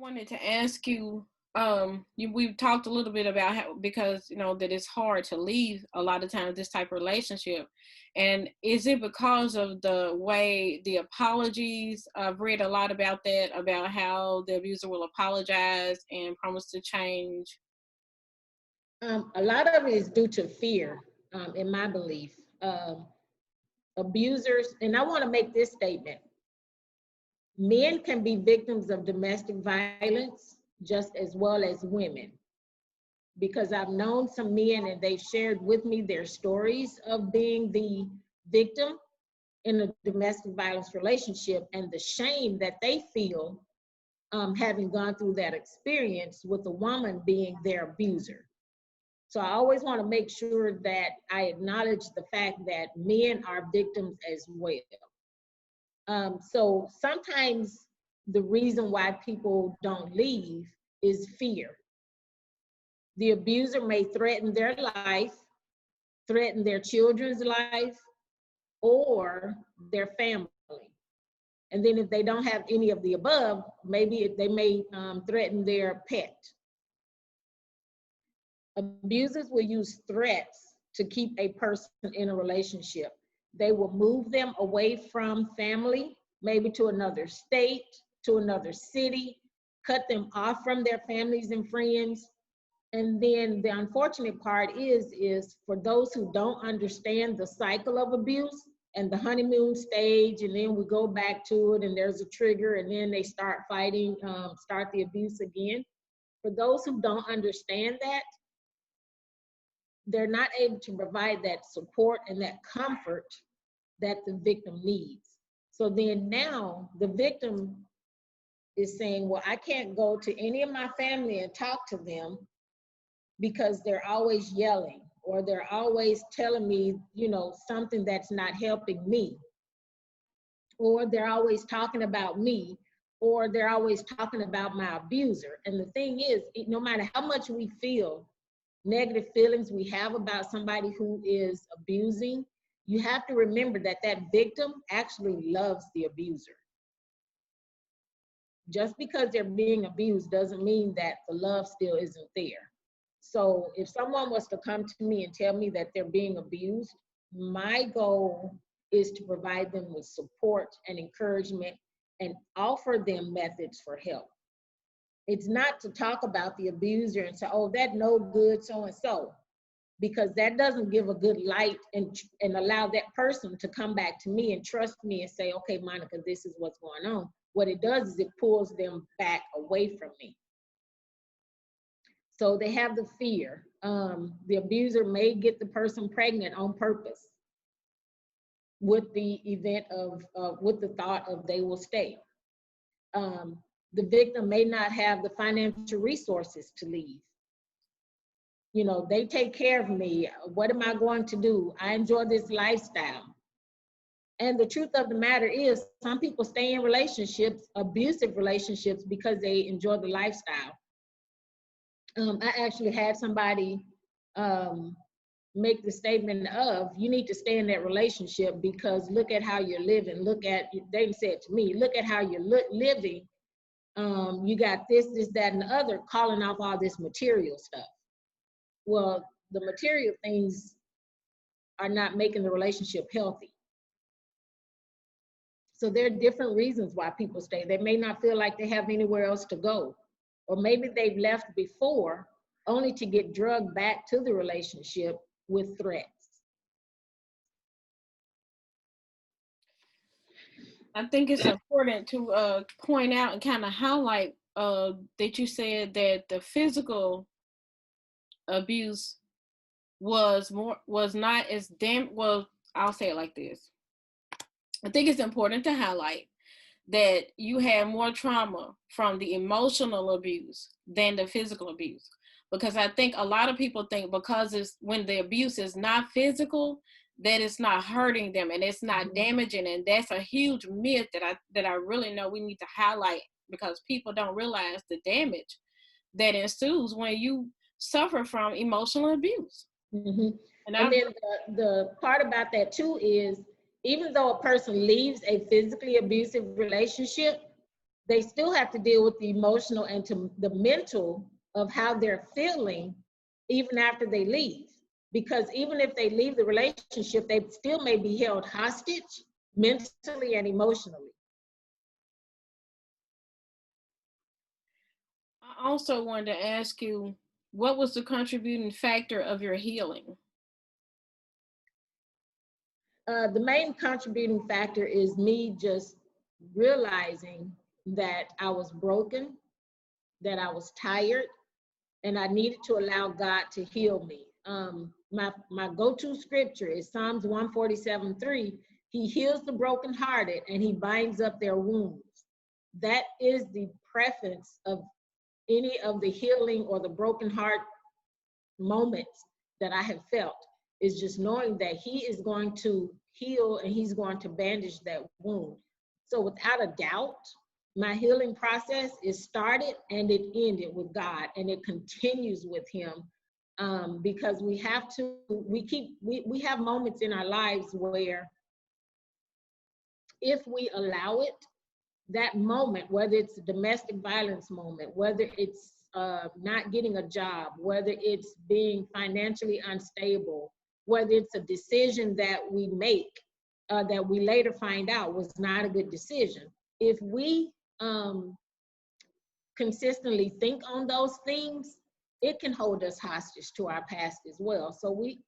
wanted to ask you, we've talked a little bit about how, because that it's hard to leave a lot of times this type of relationship. And is it because of the way the apologies? I've read a lot about that, about how the abuser will apologize and promise to change. A lot of it is due to fear, in my belief. Abusers, and I want to make this statement: men can be victims of domestic violence just as well as women, because I've known some men and they've shared with me their stories of being the victim in a domestic violence relationship and the shame that they feel, having gone through that experience with a woman being their abuser. So I always want to make sure that I acknowledge the fact that men are victims as well. So sometimes the reason why people don't leave is fear. The abuser may threaten their life, threaten their children's life, or their family. And then if they don't have any of the above, maybe they may threaten their pet. Abusers will use threats to keep a person in a relationship. They will move them away from family, maybe to another state, to another city, cut them off from their families and friends. And then the unfortunate part is for those who don't understand the cycle of abuse and the honeymoon stage, and then we go back to it and there's a trigger and then they start fighting, start the abuse again. For those who don't understand that, they're not able to provide that support and that comfort that the victim needs. So then now the victim is saying, well, I can't go to any of my family and talk to them because they're always yelling, or they're always telling me, something that's not helping me, or they're always talking about me, or they're always talking about my abuser. And the thing is, no matter how much we feel negative feelings we have about somebody who is abusing, you have to remember that that victim actually loves the abuser. Just because they're being abused doesn't mean that the love still isn't there. So if someone was to come to me and tell me that they're being abused, my goal is to provide them with support and encouragement and offer them methods for help. It's not to talk about the abuser and say, oh, that no good so-and-so, because that doesn't give a good light and allow that person to come back to me and trust me and say, okay, Monica, this is what's going on. What it does is it pulls them back away from me. So they have the fear. The abuser may get the person pregnant on purpose with the event with the thought of they will stay. The victim may not have the financial resources to leave. They take care of me. What am I going to do? I enjoy this lifestyle. And the truth of the matter is, some people stay in relationships, abusive relationships, because they enjoy the lifestyle. I actually had somebody make the statement of, you need to stay in that relationship because look at how you're living. They said to me, look at how you're living. You got this, that, and the other, calling off all this material stuff. Well, the material things are not making the relationship healthy. So there are different reasons why people stay. They may not feel like they have anywhere else to go. Or maybe they've left before only to get drugged back to the relationship with threats. I think it's important to point out and kind of highlight that you said that the physical abuse was not as well, I'll say it like this. I think it's important to highlight that you had more trauma from the emotional abuse than the physical abuse. Because I think a lot of people think because when the abuse is not physical, that it's not hurting them and it's not damaging. And that's a huge myth that I really know we need to highlight, because people don't realize the damage that ensues when you suffer from emotional abuse. Mm-hmm. And then the part about that too is, even though a person leaves a physically abusive relationship, they still have to deal with the emotional and to the mental of how they're feeling even after they leave. Because even if they leave the relationship, they still may be held hostage mentally and emotionally. I also wanted to ask you, what was the contributing factor of your healing? The main contributing factor is me just realizing that I was broken, that I was tired, and I needed to allow God to heal me. My go-to scripture is Psalms 147:3. He heals the brokenhearted and he binds up their wounds. That is the preference of any of the healing or the broken heart moments that I have felt, is just knowing that he is going to heal and he's going to bandage that wound. So without a doubt, my healing process is started and it ended with God, and it continues with him, because we have moments in our lives where if we allow it, that moment, whether it's a domestic violence moment, whether it's not getting a job, whether it's being financially unstable, whether it's a decision that we make that we later find out was not a good decision. If we consistently think on those things, it can hold us hostage to our past as well.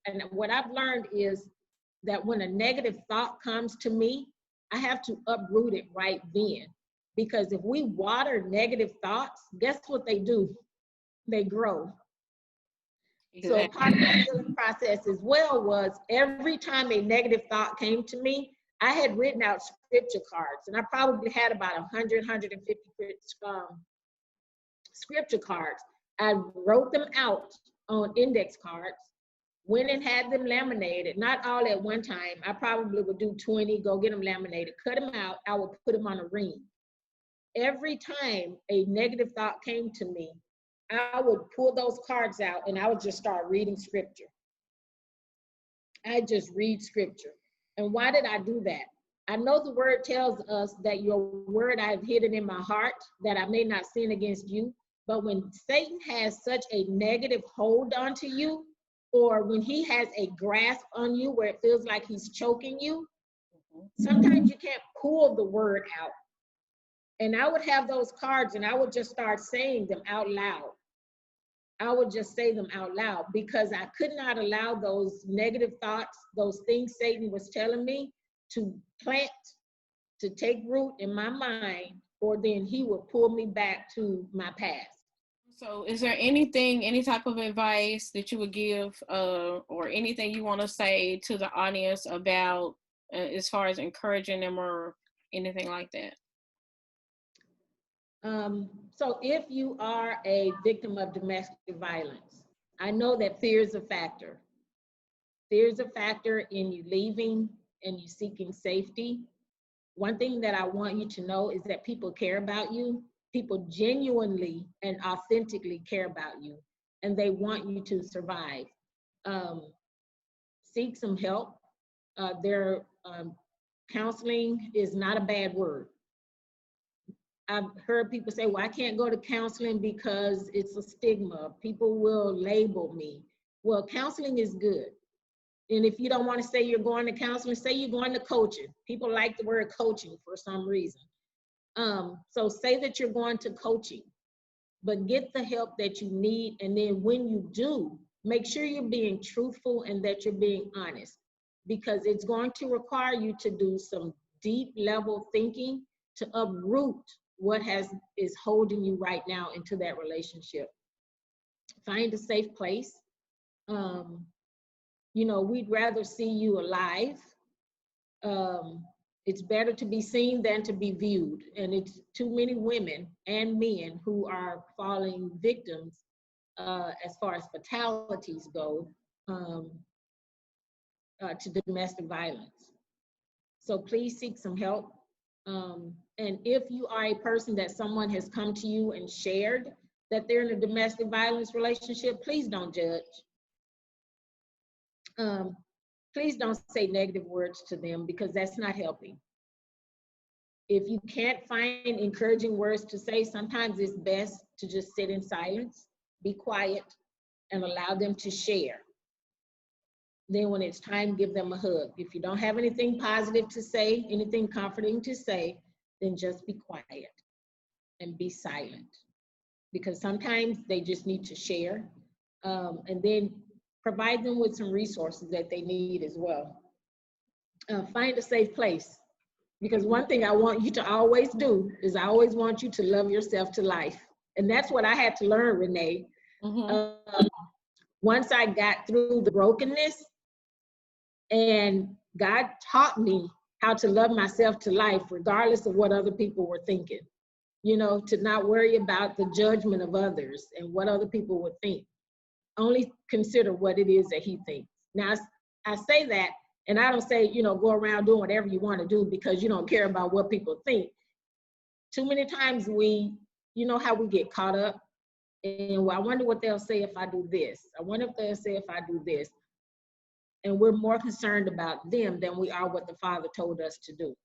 And what I've learned is that when a negative thought comes to me, I have to uproot it right then. Because if we water negative thoughts, guess what they do? They grow. Exactly. So part of the healing process as well was every time a negative thought came to me, I had written out scripture cards, and I probably had about 100, 150 scripture cards. I wrote them out on index cards, went and had them laminated, not all at one time. I probably would do 20, go get them laminated, cut them out. I would put them on a ring. Every time a negative thought came to me, I would pull those cards out and I would just start reading scripture. I just read scripture. And why did I do that? I know the word tells us that your word I have hidden in my heart, that I may not sin against you. But when Satan has such a negative hold onto you, or when he has a grasp on you where it feels like he's choking you, sometimes you can't pull the word out. And I would have those cards and I would just start saying them out loud. I would just say them out loud because I could not allow those negative thoughts, those things Satan was telling me to plant, to take root in my mind, or then he would pull me back to my past. So is there anything, any type of advice that you would give or anything you want to say to the audience about as far as encouraging them or anything like that? So if you are a victim of domestic violence, I know that fear is a factor. Fear is a factor in you leaving and you seeking safety. One thing that I want you to know is that people care about you. People genuinely and authentically care about you, and they want you to survive. Seek some help. Counseling is not a bad word. I've heard people say, well, I can't go to counseling because it's a stigma. People will label me. Well, counseling is good. And if you don't want to say you're going to counseling, say you're going to coaching. People like the word coaching for some reason. So say that you're going to coaching, but get the help that you need. And then when you do, make sure you're being truthful and that you're being honest, because it's going to require you to do some deep level thinking to uproot what is holding you right now into that relationship. Find a safe place. We'd rather see you alive. It's better to be seen than to be viewed. And it's too many women and men who are falling victims as far as fatalities go to domestic violence. So please seek some help. And if you are a person that someone has come to you and shared that they're in a domestic violence relationship, please don't judge. Please don't say negative words to them because that's not helping. If you can't find encouraging words to say, sometimes it's best to just sit in silence, be quiet, and allow them to share. Then when it's time, give them a hug. If you don't have anything positive to say, anything comforting to say, then just be quiet and be silent. Because sometimes they just need to share. And then provide them with some resources that they need as well. Find a safe place. Because one thing I want you to always do is I always want you to love yourself to life. And that's what I had to learn, Renee. Mm-hmm. Once I got through the brokenness, and God taught me how to love myself to life, regardless of what other people were thinking. You know, to not worry about the judgment of others and what other people would think. Only consider what it is that He thinks. Now, I say that, and I don't say, you know, go around doing whatever you want to do because you don't care about what people think. Too many times you know how we get caught up and, well, I wonder what they'll say if I do this. I wonder if they'll say if I do this. And we're more concerned about them than we are what the Father told us to do.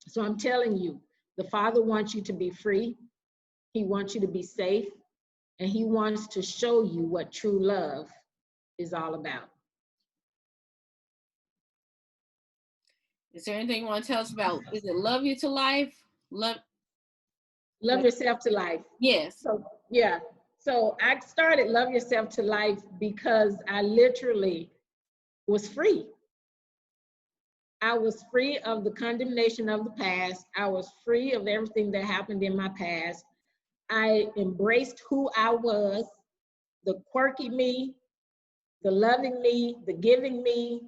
So I'm telling you, the Father wants you to be free. He wants you to be safe. And He wants to show you what true love is all about. Is there anything you want to tell us about? Is it love you to life? Love Yourself to life. Yes. So, yeah. So I started Love Yourself to Life because I literally was free. I was free of the condemnation of the past. I was free of everything that happened in my past. I embraced who I was, the quirky me, the loving me, the giving me,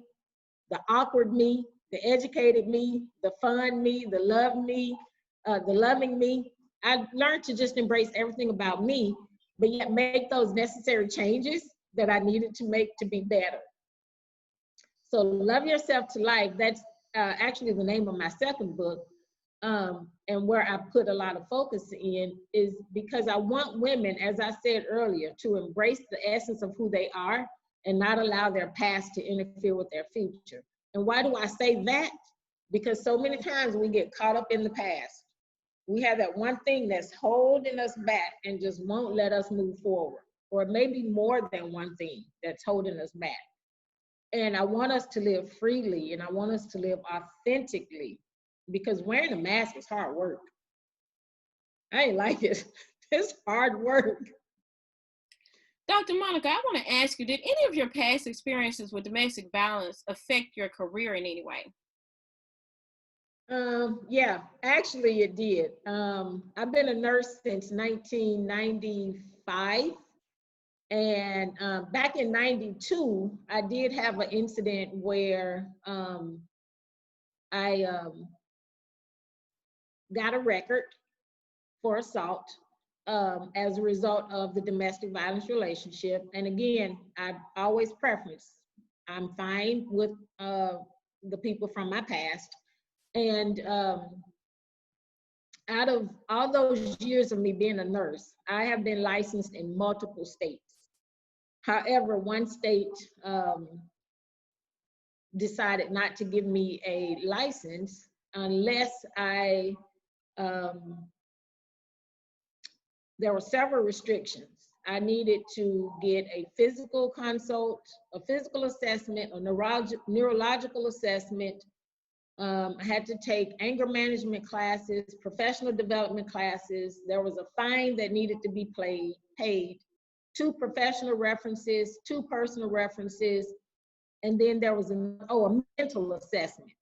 the awkward me, the educated me, the fun me, the love me, the loving me. I learned to just embrace everything about me, but yet make those necessary changes that I needed to make to be better. So Love Yourself to Life, that's actually the name of my second book. And where I put a lot of focus in is because I want women, as I said earlier, to embrace the essence of who they are and not allow their past to interfere with their future. And why do I say that? Because so many times we get caught up in the past. We have that one thing that's holding us back and just won't let us move forward. Or maybe more than one thing that's holding us back. And I want us to live freely and I want us to live authentically, because wearing a mask is hard work. I ain't like it. It's hard work. Dr. Monica, I want to ask you, did any of your past experiences with domestic violence affect your career in any way? Yeah, actually it did. I've been a nurse since 1995. And back in 92, I did have an incident where I got a record for assault as a result of the domestic violence relationship. And again, I always preference, I'm fine with the people from my past. And out of all those years of me being a nurse, I have been licensed in multiple states. However, one state decided not to give me a license unless there were several restrictions. I needed to get a physical consult, a physical assessment, a neurological assessment. I had to take anger management classes, professional development classes. There was a fine that needed to be paid, 2 professional references, 2 personal references, and then there was a mental assessment.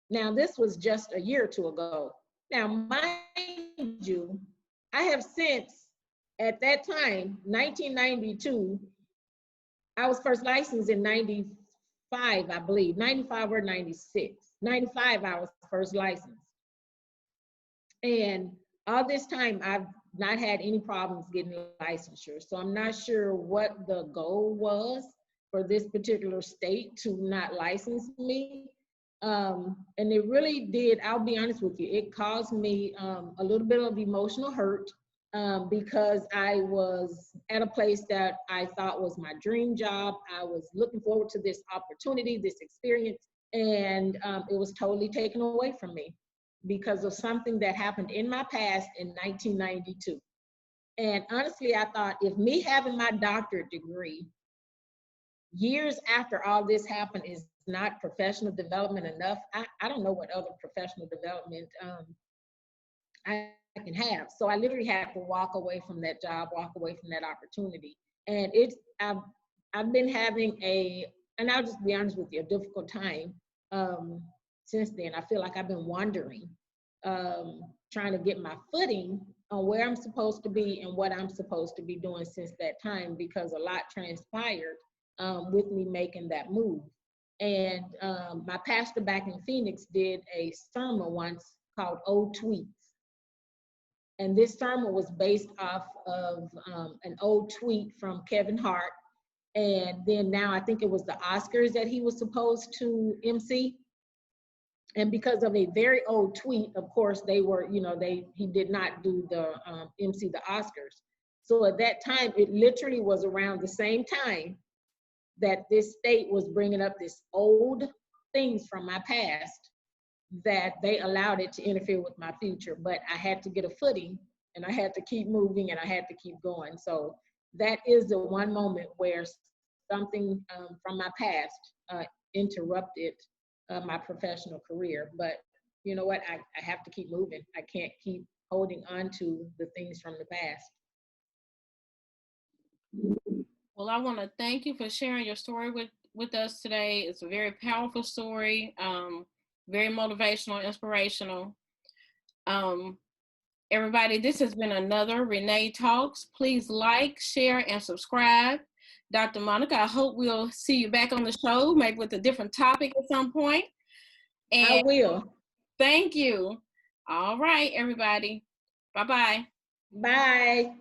Now, this was just a year or 2 ago. Now, mind you, I have since, at that time, 1992, I was first licensed in 95, I believe, 95 or 96. 95, I was first licensed. And all this time, I've not had any problems getting licensure. So I'm not sure what the goal was for this particular state to not license me. And it really did, I'll be honest with you, it caused me a little bit of emotional hurt because I was at a place that I thought was my dream job. I was looking forward to this opportunity, this experience, And it was totally taken away from me because of something that happened in my past in 1992. And honestly, I thought if me having my doctorate degree years after all this happened is not professional development enough, I don't know what other professional development I can have. So I literally had to walk away from that job, walk away from that opportunity. And I've been having and I'll just be honest with you, a difficult time um, since then. I feel like I've been wandering, trying to get my footing on where I'm supposed to be and what I'm supposed to be doing since that time, because a lot transpired with me making that move. And my pastor back in Phoenix did a sermon once called Old Tweets. And this sermon was based off of an old tweet from Kevin Hart. And then now I think it was the Oscars that he was supposed to MC. And because of a very old tweet, of course, they were, he did not do the MC the Oscars. So at that time, it literally was around the same time that this state was bringing up this old things from my past, that they allowed it to interfere with my future. But I had to get a footing, and I had to keep moving, and I had to keep going. So that is the one moment where something from my past interrupted my professional career. But you know what? I have to keep moving. I can't keep holding on to the things from the past. Well, I want to thank you for sharing your story with us today. It's a very powerful story, very motivational, inspirational. Everybody, this has been another Renee Talks. Please like, share, and subscribe. Dr. Monica, I hope we'll see you back on the show, maybe with a different topic at some point. And I will. thank you. All right, everybody. Bye-bye. Bye.